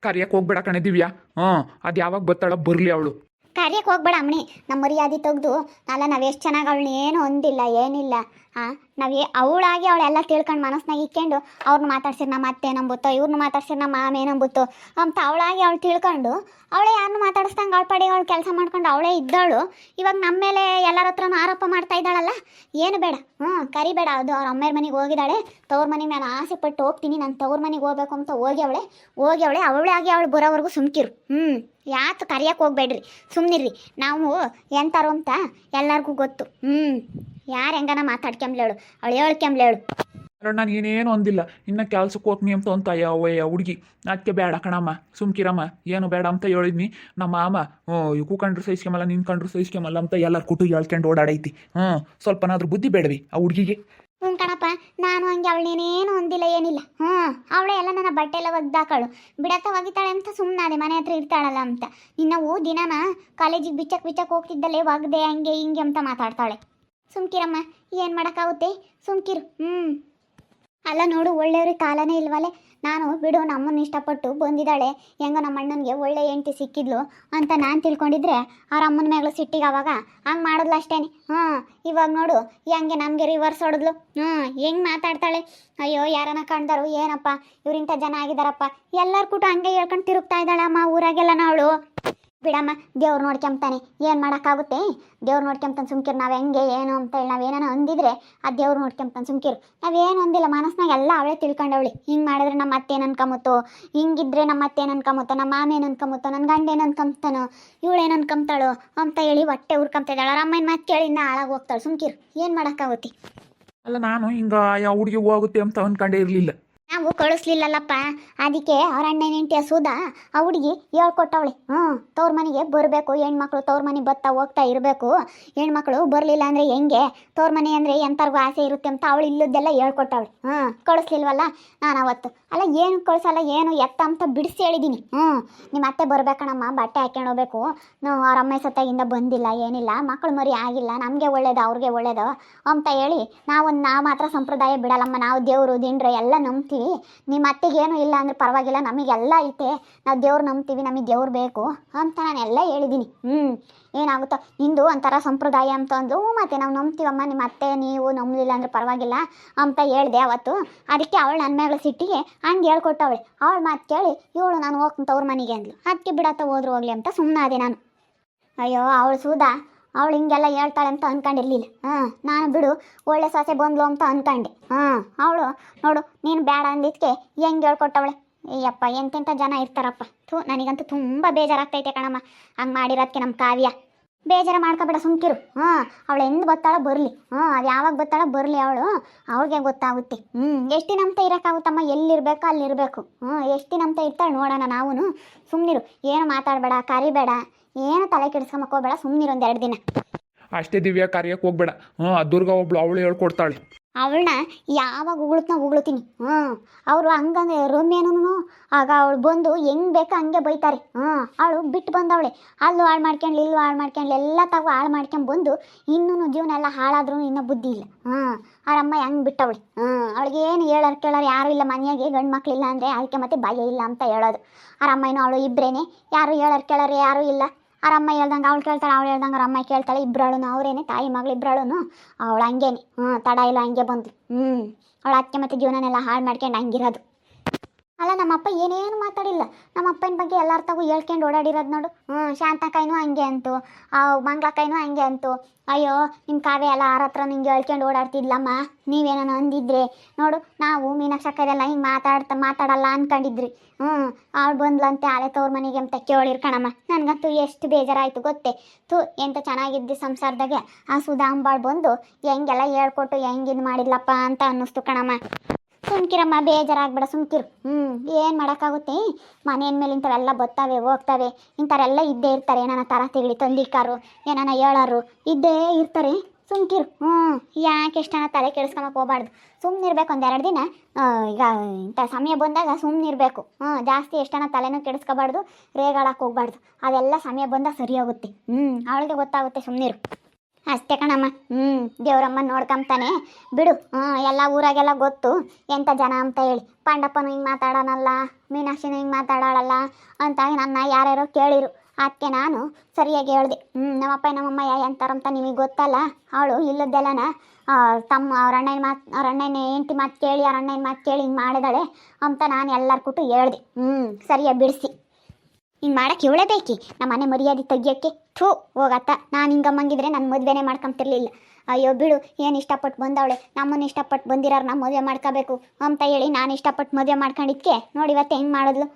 ಕರಿಯಕ್ಕೆ ಹೋಗ್ಬೇಡ ಕಣೆ ದಿವ್ಯಾ. ಅದು ಯಾವಾಗ ಬತ್ತಾಳ ಬರಲಿ ಅವಳು. ಕಾರ್ಯಕ್ಕೆ ಹೋಗ್ಬೇಡ ಅಮ್ಮಣಿ. ನಮ್ಮ ಮರ್ಯಾದೆ ತೆಗ್ದು ಅಲ್ಲ ನಾವು ಎಷ್ಟು ಚೆನ್ನಾಗಿ ಅವಳನ್ನ ಏನು ಹೊಂದಿಲ್ಲ ಏನಿಲ್ಲ. ಹಾಂ ಅವಳಾಗಿ ಅವಳೆಲ್ಲ ತಿಳ್ಕೊಂಡು ಮನಸ್ನಾಗ ಇಕ್ಕೊಂಡು ಅವ್ರನ್ನ ಮಾತಾಡ್ಸಿರ್ ನಮ್ಮ ಅತ್ತೆ ನಂಬುತ್ತೋ, ಇವ್ರನ್ನ ಮಾತಾಡ್ಸಿರ್ ನಮ್ಮ ಮಾಮೇ ನಂಬುತ್ತೋ ಅಂತ ಅವಳಾಗಿ ಅವಳು ತಿಳ್ಕೊಂಡು ಅವಳೇ ಯಾರನ್ನ ಮಾತಾಡಿಸ್ದಂಗೆ ಅವಳ ಪಡೆ ಅವಳು ಕೆಲಸ ಮಾಡ್ಕೊಂಡು ಅವಳೇ ಇದ್ದವಳು ಇವಾಗ ನಮ್ಮ ಮೇಲೆ ಎಲ್ಲರ ಹತ್ರನೂ ಆರೋಪ ಮಾಡ್ತಾ ಇದ್ದಾಳಲ್ಲ. ಏನು ಬೇಡ, ಕರಿಬೇಡ. ಅದು ಅವ್ರ ಅಮ್ಮೇರ ಮನೆಗೆ ಹೋಗಿದ್ದಾಳೆ. ತವ್ರ ಮನೆಗೆ ನಾನು ಆಸೆ ಪಟ್ಟು ಹೋಗ್ತೀನಿ, ನಾನು ತವ್ರ ಮನೆಗೆ ಹೋಗ್ಬೇಕು ಅಂತ ಹೋಗಿ ಅವಳೇ ಆಗಿ ಅವಳು ಬರೋವರೆಗೂ ಸುಮ್ಕಿರು. ಯಾತು ಕರಿಯಕ್ಕೆ ಹೋಗ್ಬೇಡ್ರಿ, ಸುಮ್ಮನಿರ್ರಿ. ನಾವು ಎಂತಾರು ಅಂತ ಎಲ್ಲರಿಗೂ ಗೊತ್ತು. ಯಾರು ಹೆಂಗನ ಮಾತಾಡ್ಕೊಂಬ್ಲೇಳು, ಅವಳು ಹೇಳ್ಕೊಂಬ್ಲೇಳು. ಅಲ್ಲ, ನಾನು ಏನೇನು ಅಂದಿಲ್ಲ. ಇನ್ನು ಕೆಲ್ಸಕ್ಕೆ ಹೋಗ್ನಿ ಅಂತ ಅವಯ್ಯ ಹುಡುಗಿ. ಅದಕ್ಕೆ ಬೇಡ ಕಣಮ್ಮ, ಸುಮ್ಕಿರಮ್ಮ, ಏನು ಬೇಡ ಅಂತ ಹೇಳಿದ್ನಿ. ನಮ್ಮ ಮಾಮ ಇವು ಕಂಡ್ರು ಸಹಿಸ್ಕೊಂಬಲ್ಲ, ನಿನ್ನ ಕಂಡ್ರು ಸಹಿಸ್ಕೊಂಬಲ್ಲ ಅಂತ ಎಲ್ಲರ ಕುಟು ಹೇಳ್ಕೊಂಡು ಓಡಾಡೈತಿ. ಸ್ವಲ್ಪನಾದ್ರೂ ಬುದ್ಧಿ ಬೇಡವಿ ಆ ಹುಡುಗಿಗೆ. ಕಣಪ್ಪ, ನಾನು ಹಂಗೆ ಅವಳೇನೇನು ಒಂದಿಲ್ಲ ಏನಿಲ್ಲ. ಅವಳೇ ಎಲ್ಲ ನನ್ನ ಬಟ್ಟೆ ಎಲ್ಲ ಒಗ್ದಾಕಳು, ಬಿಡತ್ತ ಒಗಿತಾಳೆ ಅಂತ ಸುಮ್ಮನಾದೆ, ಮನೆ ಹತ್ರ ಇರ್ತಾಳಲ್ಲ ಅಂತ. ಇನ್ನವು ದಿನಾನ ಕಾಲೇಜಿಗೆ ಬಿಚ್ಚಕ್ಕೆ ಹೋಗ್ತಿದ್ದಲ್ಲೇ ಒಗ್ದೆ ಹಂಗೆ ಹಿಂಗೆ ಅಂತ ಮಾತಾಡ್ತಾಳೆ. ಸುಮ್ಕಿರಮ್ಮ, ಏನು ಮಾಡೋಕ್ಕಾಗುತ್ತೆ, ಸುಮ್ಕಿರು. ಅಲ್ಲ ನೋಡು, ಒಳ್ಳೆಯವ್ರಿಗೆ ಕಾಲನೇ ಇಲ್ವಲ್ಲೇ. ನಾನು ಬಿಡು ನಮ್ಮನ್ನು ಇಷ್ಟಪಟ್ಟು ಬಂದಿದ್ದಾಳೆ, ಹೆಂಗೋ ನಮ್ಮ ಅಣ್ಣನಿಗೆ ಒಳ್ಳೆ ಹೆಂಡತಿ ಸಿಕ್ಕಿದ್ಲು ಅಂತ ನಾನು ತಿಳ್ಕೊಂಡಿದ್ರೆ ಅವ್ರ ಅಮ್ಮನ ಮೇಗಳು ಸಿಟ್ಟಿಗೆ ಅವಾಗ ಹಂಗೆ ಮಾಡಿದ್ಲು ಅಷ್ಟೇನೆ. ಇವಾಗ ನೋಡು ಹೆಂಗೆ ನಮಗೆ ರಿವರ್ಸ್ ಹೊಡೆದ್ಲು. ಹೆಂಗೆ ಮಾತಾಡ್ತಾಳೆ. ಅಯ್ಯೋ ಯಾರನ್ನ ಕಂಡರು ಏನಪ್ಪ ಇವ್ರಿಂಥ ಜನ ಆಗಿದಾರಪ್ಪ, ಎಲ್ಲರ ಕೂಟ ಹಂಗೆ ಹೇಳ್ಕೊಂಡು ತಿರುಗ್ತಾ ಇದ್ದಾಳಮ್ಮ ಊರಾಗೆಲ್ಲ. ಅವಳು ಬಿಡಮ್ಮ, ದೇವ್ರು ನೋಡ್ಕೊಂತಾನೆ, ಏನು ಮಾಡೋಕ್ಕಾಗುತ್ತೆ. ದೇವ್ರು ನೋಡ್ಕೊಂತಾನೆ, ಸುಮ್ಕಿರು. ನಾವು ಹೆಂಗೆ ಏನು ಅಂತ ಹೇಳಿ ನಾವೇನೋ ಅಂದಿದ್ರೆ ಆ ದೇವ್ರು ನೋಡ್ಕೊಂತಾನೆ, ಸುಮ್ಕಿರು. ನಾವೇನು ಅಂದಿಲ್ಲ, ಮನಸ್ನಾಗ ಎಲ್ಲ ಅವಳೇ ತಿಳ್ಕೊಂಡವಳಿ. ಹಿಂಗೆ ಮಾಡಿದ್ರೆ ನಮ್ಮ ಅತ್ತೆ ಏನು ಅನ್ಕೊಂಬತ್ತೋ, ಹಿಂಗಿದ್ರೆ ನಮ್ಮ ಅತ್ತೆ ಏನು ಅನ್ಕೊಂಬತ್ತೋ, ನಮ್ಮ ಮಾಮ ಏನು ಅನ್ಕೊಂಬತ್ತೋ, ನನ್ನ ಗಂಡ ಏನು ಅನ್ಕೊಂತಾನೋ, ಇವಳೇನು ಅನ್ಕೊಂತಾಳೋ ಅಂತ ಹೇಳಿ ಹೊಟ್ಟೆ ಉರ್ಕೊಂತ ಇದ್ದಾಳೆ. ಅವ್ರ ಅಮ್ಮನ ಮಾತು ಕೇಳಿ ಇನ್ನ ಹಾಳಾಗಿ ಹೋಗ್ತಾಳೆ. ಸುಮ್ಕಿರು, ಏನು ಮಾಡೋಕ್ಕಾಗುತ್ತೆ. ಅಲ್ಲ, ನಾನು ಹಿಂಗೆ ಯಾವ ಹುಡುಗಿ ಹೋಗುತ್ತೆ ಅಂತ ಅನ್ಕೊಂಡೇ ಇರಲಿಲ್ಲ. ನಾವು ಕಳಿಸ್ಲಿಲ್ಲಲ್ಲಪ್ಪ, ಅದಕ್ಕೆ ಅವ್ರ ಅಣ್ಣನ ಹೆಂಡತಿ ಸುಧಾ ಆ ಹುಡುಗಿ ಹೇಳ್ಕೊಟ್ಟವಳೆ. ತವ್ರ ಮನೆಗೆ ಬರಬೇಕು ಹೆಣ್ಮಕ್ಳು, ತವ್ರ ಮನೆ ಬತ್ತಾ ಹೋಗ್ತಾ ಇರಬೇಕು, ಹೆಣ್ಮಕ್ಳು ಬರಲಿಲ್ಲ ಅಂದರೆ ಹೆಂಗೆ, ತವ್ರ ಮನೆ ಅಂದರೆ ಎಂಥರ್ಗೂ ಆಸೆ ಇರುತ್ತೆ ಅಂತ ಅವಳು ಇಲ್ಲದ್ದೆಲ್ಲ ಹೇಳ್ಕೊಟ್ಟವಳೆ. ಕಳಿಸ್ಲಿಲ್ವಲ್ಲ ನಾನು ಅವತ್ತು. ಅಲ್ಲ ಏನು ಕಳಿಸಲ್ಲ, ಏನು ಎತ್ತ ಅಂತ ಬಿಡಿಸಿ ಹೇಳಿದ್ದೀನಿ. ನಿಮ್ಮ ಅತ್ತೆ ಬರಬೇಕಣಮ್ಮ, ಬಟ್ಟೆ ಹಾಕ್ಕೊಂಡು ಹೋಗ್ಬೇಕು, ನಾವು ಅವ್ರ ಅಮ್ಮ ಸತ್ತಾಗಿಂದ ಬಂದಿಲ್ಲ ಏನಿಲ್ಲ, ಮಕ್ಕಳು ಮರಿ ಆಗಿಲ್ಲ, ನಮಗೆ ಒಳ್ಳೇದು ಅವ್ರಿಗೆ ಒಳ್ಳೇದು ಅಂತ ಹೇಳಿ ನಾವು ಮಾತ್ರ ಸಂಪ್ರದಾಯ ಬಿಡಲ್ಲಮ್ಮ. ನಾವು ದೇವರು ದಿಂಡ್ರು ಎಲ್ಲ ನಂಬ್ತೀವಿ. ನಿಮ್ಮ ಅತ್ತೆಗೇನು ಇಲ್ಲ ಅಂದ್ರೆ ಪರವಾಗಿಲ್ಲ, ನಮಗೆಲ್ಲ ಐತೆ, ನಾವು ದೇವ್ರು ನಂಬ್ತೀವಿ, ನಮಗೆ ದೇವ್ರು ಬೇಕು ಅಂತ ನಾನೆಲ್ಲ ಹೇಳಿದ್ದೀನಿ. ಏನಾಗುತ್ತೋ ನಿಂದು ಒಂಥರ ಸಂಪ್ರದಾಯ ಅಂತ ಅಂದು, ಮತ್ತು ನಾವು ನಂಬ್ತೀವಮ್ಮ, ನಿಮ್ಮ ಅತ್ತೆ ನೀವು ನಂಬಲಿಲ್ಲ ಅಂದ್ರೆ ಪರವಾಗಿಲ್ಲ ಅಂತ ಹೇಳಿದೆ ಅವತ್ತು. ಅದಕ್ಕೆ ಅವಳು ನನ್ನ ಮೇಲೆ ಸಿಟ್ಟಿಗೆ ಹಂಗೆ ಹೇಳ್ಕೊಟ್ಟವಳೆ. ಅವಳು ಮಾತು ಕೇಳಿ ಇವಳು ನಾನು ಹೋಗ್ತೀನಿ ತವ್ರ ಮನೆಗೆ ಅಂದ್ಲು. ಅದಕ್ಕೆ ಬಿಡತ್ತ ಹೋದ್ರು ಹೋಗ್ಲಿ ಅಂತ ಸುಮ್ಮನಾದೆ ನಾನು. ಅಯ್ಯೋ ಅವಳು ಸುಧಾ ಅವಳು ಹಿಂಗೆಲ್ಲ ಹೇಳ್ತಾಳೆ ಅಂತ ಅಂದ್ಕೊಂಡಿರ್ಲಿಲ್ಲ. ನಾನು ಬಿಡು ಒಳ್ಳೆ ಸೊಸೆ ಬಂದ್ಲು ಅಂತ ಅಂದ್ಕೊಂಡೆ. ಅವಳು ನೋಡು ನೀನು ಬೇಡ ಅಂದಿದ್ದಕ್ಕೆ ಹೆಂಗೆ ಹೇಳ್ಕೊಟ್ಟವಳೆ. ಅಯ್ಯಪ್ಪ ಎಂತೆಂಥ ಜನ ಇರ್ತಾರಪ್ಪ. ನನಗಂತೂ ತುಂಬ ಬೇಜಾರಾಗ್ತೈತೆ ಕಣಮ್ಮ ಹಂಗೆ ಮಾಡಿರೋದಕ್ಕೆ. ನಮ್ಮ ಕಾವ್ಯ ಬೇಜಾರ ಮಾಡ್ಕೊಬೇಡ, ಸುಮ್ಕಿರು. ಅವಳು ಎಂದು ಬತ್ತಾಳ ಬರಲಿ, ಅದು ಯಾವಾಗ ಬತ್ತಾಳ ಬರಲಿ, ಅವ್ಳಿಗೆ ಗೊತ್ತಾಗುತ್ತೆ. ಎಷ್ಟು ದಿನ ಅಂತ ಇರೋಕ್ಕಾಗುತ್ತಮ್ಮ, ಎಲ್ಲಿರ್ಬೇಕು ಅಲ್ಲಿರಬೇಕು. ಎಷ್ಟು ದಿನ ಅಂತ ಇರ್ತಾಳೆ ನೋಡೋಣ ನಾವು. ಸುಮ್ಮನಿರು, ಏನು ಮಾತಾಡಬೇಡ, ಕರಿಬೇಡ, ಏನು ತಲೆ ಕೆಡಿಸ್ಕೊಂಬಕೋಬೇಡ, ಸುಮ್ಮನಿರು ಒಂದು 2 ದಿನ ಅಷ್ಟೇ. ದಿವ್ಯಾ, ಕರಿಯಕ್ಕೆ ಹೋಗ್ಬೇಡ. ದುರ್ಗಾ ಒಬ್ಳು ಅವಳು ಹೇಳ್ಕೊಡ್ತಾಳೆ. ಅವಳನ್ನ ಯಾವಾಗ ಉಗುಳ್ತೀನಿ. ಅವರು ಹಂಗಂದ್ರೆ ರಮ್ಯನೂ ಆಗ ಅವಳು ಬಂದು ಹೆಂಗೆ ಬೇಕು ಹಂಗೆ ಬೈತಾರೆ. ಅವಳು ಬಿಟ್ಟು ಬಂದವಳೆ, ಅಲ್ಲೂ ಹಾಳು ಮಾಡ್ಕೊಂಡ್ಲಿ ಇಲ್ಲೂ ಹಾಳು ಮಾಡ್ಕೊಂಡ್ಲಿ, ಎಲ್ಲ ತಗೋ ಹಾಳು ಮಾಡ್ಕೊಂಡು ಬಂದು ಇನ್ನೂ ಜೀವನ ಎಲ್ಲ ಹಾಳಾದ್ರೂ ಇನ್ನೂ ಬುದ್ಧಿ ಇಲ್ಲ. ಅವರಮ್ಮ ಹೆಂಗೆ ಬಿಟ್ಟವಳೆ. ಅವಳಿಗೆ ಏನು ಹೇಳೋರು ಕೇಳೋರು ಯಾರೂ ಇಲ್ಲ ಮನೆಯಾಗೆ, ಗಂಡು ಮಕ್ಕಳಿಲ್ಲ ಅಂದರೆ ಅದಕ್ಕೆ ಮತ್ತೆ ಭಯ ಇಲ್ಲ ಅಂತ ಹೇಳೋದು. ಅವರಮ್ಮನೂ ಅವಳು ಇಬ್ಬರೇನೆ, ಯಾರು ಹೇಳೋರು ಕೇಳೋರು ಯಾರೂ ಇಲ್ಲ. ಅವರಮ್ಮ ಹೇಳ್ದಂಗೆ ಅವಳು ಕೇಳ್ತಾಳೆ, ಅವಳು ಹೇಳ್ದಂಗೆ ಅವ್ರ ಅಮ್ಮ ಕೇಳ್ತಾಳೆ. ಇಬ್ಬರಳು ಅವರೇನೆ, ತಾಯಿ ಮಗಳು ಇಬ್ಬರಳು ಅವಳು ಹಂಗೇನೆ. ತಡ ಇಲ್ಲ ಹಂಗೆ ಬಂದು ಅವಳು ಅದಕ್ಕೆ ಮತ್ತೆ ಜೀವನನೆಲ್ಲ ಹಾಳು ಮಾಡ್ಕೊಂಡು ಹಂಗಿರೋದು. ಅಲ್ಲ ನಮ್ಮಪ್ಪ ಏನೇನು ಮಾತಾಡಿಲ್ಲ, ನಮ್ಮ ಅಪ್ಪನ ಬಗ್ಗೆ ಎಲ್ಲರ ತಗೋ ಹೇಳ್ಕೊಂಡು ಓಡಾಡಿರೋದು ನೋಡು. ಶಾಂತಕೈನೂ ಹಂಗೆ ಅಂತು, ಮಂಗ್ಲಕ್ಕೈನೂ ಹಂಗೆ ಅಂತು. ಅಯ್ಯೋ ನಿಮ್ಮ ಕಾವ್ಯ ಎಲ್ಲ ಯಾರ ಹತ್ರ ನಿಂಗೆ ಹೇಳ್ಕೊಂಡು ಓಡಾಡ್ತಿದ್ಲಮ್ಮ, ನೀವೇನೋ ಅಂದಿದ್ರೆ ನೋಡು. ನಾವು ಮೀನಾಕ್ಷಕ್ಕದೆಲ್ಲ ಹಿಂಗೆ ಮಾತಾಡಲ್ಲ ಅಂದ್ಕೊಂಡಿದ್ರಿ. ಅವಳು ಬಂದ್ಲಂತೆ ಆಲೆ ತವ್ರ ಮನೆಗೆ ಅಂತ ಕೇಳಿರ್ಕಣಮ್ಮ. ನನಗಂತೂ ಎಷ್ಟು ಬೇಜಾರಾಯಿತು ಗೊತ್ತೇ. ಎಂತ ಚೆನ್ನಾಗಿದ್ದು ಸಂಸಾರದಾಗೆ ಆ ಸುಧಾಂಬಾಳು ಬಂದು ಹೆಂಗೆಲ್ಲ ಹೇಳ್ಕೊಟ್ಟು ಹೆಂಗಿದು ಮಾಡಿದ್ಲಪ್ಪ ಅಂತ ಅನ್ನಿಸ್ತು ಕಣಮ್ಮ. ಸುಮ್ಕಿರಮ್ಮ, ಬೇಜಾರಾಗ್ಬೇಡ, ಸುಮ್ಕಿರು. ಏನು ಮಾಡೋಕ್ಕಾಗುತ್ತೆ. ಮನೆಯ ಮೇಲೆ ಇಂಥವೆಲ್ಲ ಬರ್ತಾವೆ ಹೋಗ್ತವೆ, ಇಂಥವರೆಲ್ಲ ಇದ್ದೇ ಇರ್ತಾರೆ. ಏನಾನ ತರ ತಿಳಿ ತಂದಿಕ್ಕಾರು, ಏನಾನ ಹೇಳೋರು ಇದ್ದೇ ಇರ್ತಾರೆ. ಸುಮ್ಕಿರು. ಯಾಕೆ ಎಷ್ಟನ ತಲೆ ಕೆಡಿಸ್ಕೊಂಬಕ್ಕೆ ಹೋಗ್ಬಾರ್ದು, ಸುಮ್ಮನಿರ್ಬೇಕು. 1-2 ದಿನ ಈಗ ಇಂಥ ಸಮಯ ಬಂದಾಗ ಸುಮ್ಮನಿರ್ಬೇಕು. ಜಾಸ್ತಿ ಎಷ್ಟನ ತಲೆನೂ ಕೆಡಿಸ್ಕೋಬಾರ್ದು, ರೇಗಾಡಕ್ಕೆ ಹೋಗ್ಬಾರ್ದು. ಅದೆಲ್ಲ ಸಮಯ ಬಂದಾಗ ಸರಿ ಹೋಗುತ್ತೆ. ಅವಳಿಗೆ ಗೊತ್ತಾಗುತ್ತೆ, ಸುಮ್ಮನಿರು. ಅಷ್ಟೇ ಕಣಮ್ಮ. ದೇವ್ರಮ್ಮ ನೋಡ್ಕೊಂತಾನೆ ಬಿಡು. ಎಲ್ಲ ಊರಾಗೆಲ್ಲ ಗೊತ್ತು ಎಂಥ ಜನ ಅಂತ ಹೇಳಿ. ಪಾಂಡಪ್ಪನು ಹಿಂಗೆ ಮಾತಾಡೋನಲ್ಲ, ಮೀನಾಕ್ಷಿನೂ ಹಿಂಗೆ ಮಾತಾಡೋಳಲ್ಲ ಅಂತ ನನ್ನ ಯಾರ್ಯಾರೋ ಕೇಳಿರು. ಅದಕ್ಕೆ ನಾನು ಸರಿಯಾಗಿ ಹೇಳ್ದೆ. ನಮ್ಮಪ್ಪ ನಮ್ಮಮ್ಮ ಎಂತಾರಂತ ನಿಮಗೆ ಗೊತ್ತಲ್ಲ. ಅವಳು ಇಲ್ಲದ್ದೆಲ್ಲನ ಅವ್ರ ಅಣ್ಣನ ಹೆಂಡತಿ ಮಾತು ಕೇಳಿ ಅವ್ರ ಅಣ್ಣನ ಮಾತು ಕೇಳಿ ಹಿಂಗೆ ಮಾಡಿದಾಳೆ ಅಂತ ನಾನು ಎಲ್ಲರ ಕೂಟು ಹೇಳ್ದೆ. ಸರಿಯಾಗಿ ಬಿಡಿಸಿ ಹಿಂಗೆ ಮಾಡಕ್ಕೆ ಇವಳೇ ಬೇಕಿ ನಮ್ಮ ಮನೆ ಮರ್ಯಾದೆ ತೆಗಿಯೋಕ್ಕೆ. ಥೂ ಹೋಗತ್ತ. ನಾನು ಹಿಂಗಮ್ಮಂಗಿದ್ರೆ ನನ್ನ ಮದುವೆನೇ ಮಾಡ್ಕೊಂತಿರ್ಲಿಲ್ಲ. ಅಯ್ಯೋ ಬಿಡು, ಏನು ಇಷ್ಟಪಟ್ಟು ಬಂದವಳೆ, ನಮ್ಮನ್ನು ಇಷ್ಟಪಟ್ಟು ಬಂದಿರೋರು ನಾವು ಮದುವೆ ಮಾಡ್ಕೋಬೇಕು ಅಂತ ಹೇಳಿ ನಾನು ಇಷ್ಟಪಟ್ಟು ಮದುವೆ ಮಾಡ್ಕೊಂಡಿದ್ಕೆ ನೋಡಿ ಇವತ್ತು ಹೆಂಗೆ ಮಾಡಿದ್ಲು.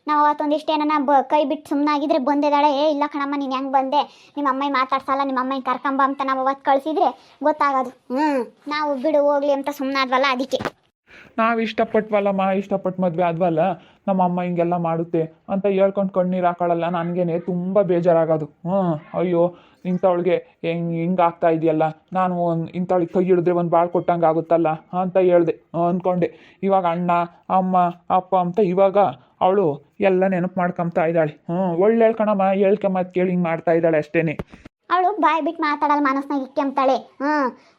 ನಾವು ಅವತ್ತೊಂದಿಷ್ಟೇನ ಕೈ ಬಿಟ್ಟು ಸುಮ್ಮನಾಗಿದ್ರೆ ಬಂದಿದ್ದಾಳೆ. ಇಲ್ಲ ಕಣಮ್ಮ ನೀನು ಹೆಂಗೆ ಬಂದೆ, ನಿಮ್ಮ ಅಮ್ಮಯ್ಯ ಮಾತಾಡ್ಸಲ್ಲ, ನಿಮ್ಮ ಅಮ್ಮಯ್ಯ ಕರ್ಕೊಂಬ ಅಂತ ನಾವು ಅವತ್ತು ಕಳಿಸಿದ್ರೆ ಗೊತ್ತಾಗೋದು. ನಾವು ಬಿಡು ಹೋಗ್ಲಿ ಅಂತ ಸುಮ್ಮನಾದ್ವಲ್ಲ ಅದಕ್ಕೆ. ನಾವು ಇಷ್ಟಪಟ್ವಲ್ಲಮ್ಮ, ಇಷ್ಟಪಟ್ಟು ಮದುವೆ ಆದ್ವಲ್ಲ, ನಮ್ಮ ಅಮ್ಮ ಹಿಂಗೆಲ್ಲ ಮಾಡುತ್ತೆ ಅಂತ ಹೇಳ್ಕೊಂಡು ಕಣ್ಣೀರು ಹಾಕೊಳ್ಳಲ್ಲ. ನನಗೇನೆ ತುಂಬ ಬೇಜಾರಾಗೋದು. ಅಯ್ಯೋ ಇಂಥವಳಿಗೆ ಹಿಂಗೆ ಆಗ್ತಾ ಇದೆಯಲ್ಲ, ನಾನು ಇಂಥವಳಿಗೆ ಕೈ ಹಿಡಿದ್ರೆ ಒಂದು ಬಾಳು ಕೊಟ್ಟಂಗೆ ಆಗುತ್ತಲ್ಲ ಅಂತ ಹೇಳ್ದೆ, ಅಂದ್ಕೊಂಡೆ. ಇವಾಗ ಅಣ್ಣ ಅಮ್ಮ ಅಪ್ಪ ಅಂತ ಇವಾಗ ಅವಳು ಎಲ್ಲ ನೆನಪು ಮಾಡ್ಕೊತಾ ಇದ್ದಾಳೆ. ಒಳ್ಳೆ ಹೇಳ್ಕಣಮ್ಮ, ಹೇಳ್ಕೊಂಬತ್ತು ಕೇಳಿ ಹಿಂಗೆ ಮಾಡ್ತಾ ಇದ್ದಾಳೆ ಅಷ್ಟೇ. ಅವಳು ಬಾಯಿ ಬಿಟ್ಟು ಮಾತಾಡಲ್ಲ, ಮನಸ್ನಾಗ ಇಕ್ಕೆಂತಾಳೆ.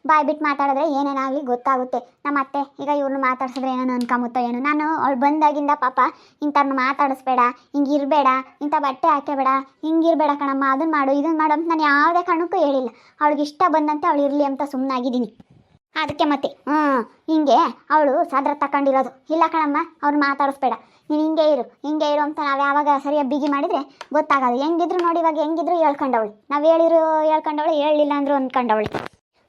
ಬಾಯಿ ಬಿಟ್ಟು ಮಾತಾಡಿದ್ರೆ ಏನೇನಾಗಲಿ ಗೊತ್ತಾಗುತ್ತೆ. ನಮ್ಮ ಅತ್ತೆ ಈಗ ಇವ್ರನ್ನ ಮಾತಾಡ್ಸಿದ್ರೆ ಏನೋ ಅನ್ಕೊಂಬುತ್ತೋ ಏನೋ. ನಾನು ಅವಳು ಬಂದಾಗಿಂದ ಪಾಪ ಇಂಥವ್ರನ್ನ ಮಾತಾಡಿಸ್ಬೇಡ, ಹಿಂಗೆ ಇರಬೇಡ, ಇಂಥ ಬಟ್ಟೆ ಹಾಕಬೇಡ, ಹಿಂಗಿರಬೇಡ ಕಣಮ್ಮ, ಅದನ್ನು ಮಾಡು ಇದನ್ನು ಮಾಡು ಅಂತ ನಾನು ಯಾವುದೇ ಕಾರಣಕ್ಕೂ ಹೇಳಿಲ್ಲ. ಅವಳಿಗೆ ಇಷ್ಟ ಬಂದಂತೆ ಅವಳು ಇರಲಿ ಅಂತ ಸುಮ್ಮನಾಗಿದ್ದೀನಿ. ಅದಕ್ಕೆ ಮತ್ತೆ ಹಿಂಗೆ ಅವಳು ಸಾದ್ರ ತಗೊಂಡಿರೋದು. ಇಲ್ಲ ಕಣಮ್ಮ ಅವ್ರನ್ನ ಮಾತಾಡಿಸ್ಬೇಡ, ನೀನು ಹಿಂಗೆ ಇರು ಅಂತ ನಾವು ಯಾವಾಗ ಸರಿಯಾಗಿ ಬಿಗಿ ಮಾಡಿದರೆ ಗೊತ್ತಾಗೋದು. ಹೆಂಗಿದ್ರು ನೋಡಿ ಇವಾಗ ಹೆಂಗಿದ್ರು ಹೇಳ್ಕೊಂಡವಳು. ನಾವು ಹೇಳ್ಕೊಂಡವಳು, ಹೇಳಲಿಲ್ಲ ಅಂದರು ಅಂದ್ಕೊಂಡವಳು.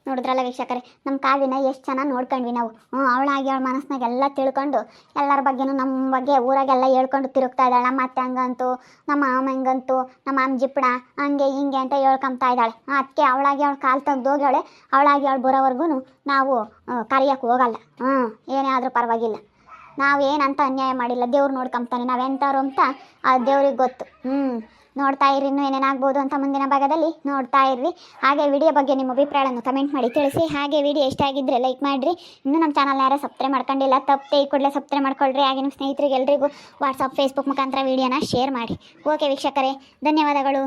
ನೋಡಿದ್ರಲ್ಲ ವೀಕ್ಷಕರೇ, ನಮ್ಮ ಕಾವ್ಯನ ಎಷ್ಟು ಚೆನ್ನಾಗಿ ನೋಡ್ಕೊಂಡ್ವಿ ನಾವು. ಅವಳಾಗಿ ಅವಳ ಮನಸ್ಸಿನಾಗೆಲ್ಲ ತಿಳ್ಕೊಂಡು ಎಲ್ಲರ ಬಗ್ಗೆನೂ ನಮ್ಮ ಬಗ್ಗೆ ಊರಾಗೆಲ್ಲ ಹೇಳ್ಕೊಂಡು ತಿರುಗ್ತಾ ಇದ್ದಾಳೆ. ನಮ್ಮ ಅತ್ತೆ ಹಂಗಂತು, ನಮ್ಮ ಮಾಮ ಹಿಂಗಂತು, ನಮ್ಮ ಮಾಮ ಜಿಪ್ಪಣ ಹಂಗೆ ಹಿಂಗೆ ಅಂತ ಹೇಳ್ಕೊಂತಾ ಇದ್ದಾಳೆ. ಅದಕ್ಕೆ ಅವಳಾಗಿ ಅವಳು ಕಾಲು ತೆಗ್ದೋಗ್ಯಾಳೆ. ಅವಳಾಗಿ ಅವಳು ಬರೋವರೆಗೂ ನಾವು ಕರೆಯೋಕ್ಕೆ ಹೋಗಲ್ಲ. ಏನೇ ಆದರೂ ಪರವಾಗಿಲ್ಲ. ನಾವೇನಂತ ಅನ್ಯಾಯ ಮಾಡಿಲ್ಲ, ದೇವ್ರು ನೋಡ್ಕೊಂತಾನೆ ನಾವೆಂಥವ್ರು ಅಂತ ಆ ದೇವ್ರಿಗೆ ಗೊತ್ತು. ನೋಡ್ತಾ ಇರ್ರಿ, ಇನ್ನೂ ಏನೇನಾಗ್ಬೋದು ಅಂತ ಮುಂದಿನ ಭಾಗದಲ್ಲಿ ನೋಡ್ತಾ ಇರ್ರಿ. ಹಾಗೆ ವಿಡಿಯೋ ಬಗ್ಗೆ ನಿಮ್ಮ ಅಭಿಪ್ರಾಯಗಳನ್ನು ಕಮೆಂಟ್ ಮಾಡಿ ತಿಳಿಸಿ. ಹಾಗೆ ವಿಡಿಯೋ ಇಷ್ಟ ಆಗಿದ್ದರೆ ಲೈಕ್ ಮಾಡಿರಿ. ಇನ್ನೂ ನಮ್ಮ ಚಾನಲ್ ಯಾರೇ ಸಬ್ಸ್ಕ್ರೈಬ್ ಮಾಡ್ಕೊಂಡಿಲ್ಲ ತಪ್ಪದೆ ಈ ಕೂಡಲೇ ಸಬ್ಸ್ಕ್ರೈಬ್ ಮಾಡ್ಕೊಳ್ರಿ. ಹಾಗೆ ನಿಮ್ಮ ಸ್ನೇಹಿತರಿಗೆ ಎಲ್ರಿಗೂ ವಾಟ್ಸಪ್ ಫೇಸ್ಬುಕ್ ಮುಖಾಂತರ ವಿಡಿಯೋನ ಶೇರ್ ಮಾಡಿ. ಓಕೆ ವೀಕ್ಷಕರೇ, ಧನ್ಯವಾದಗಳು.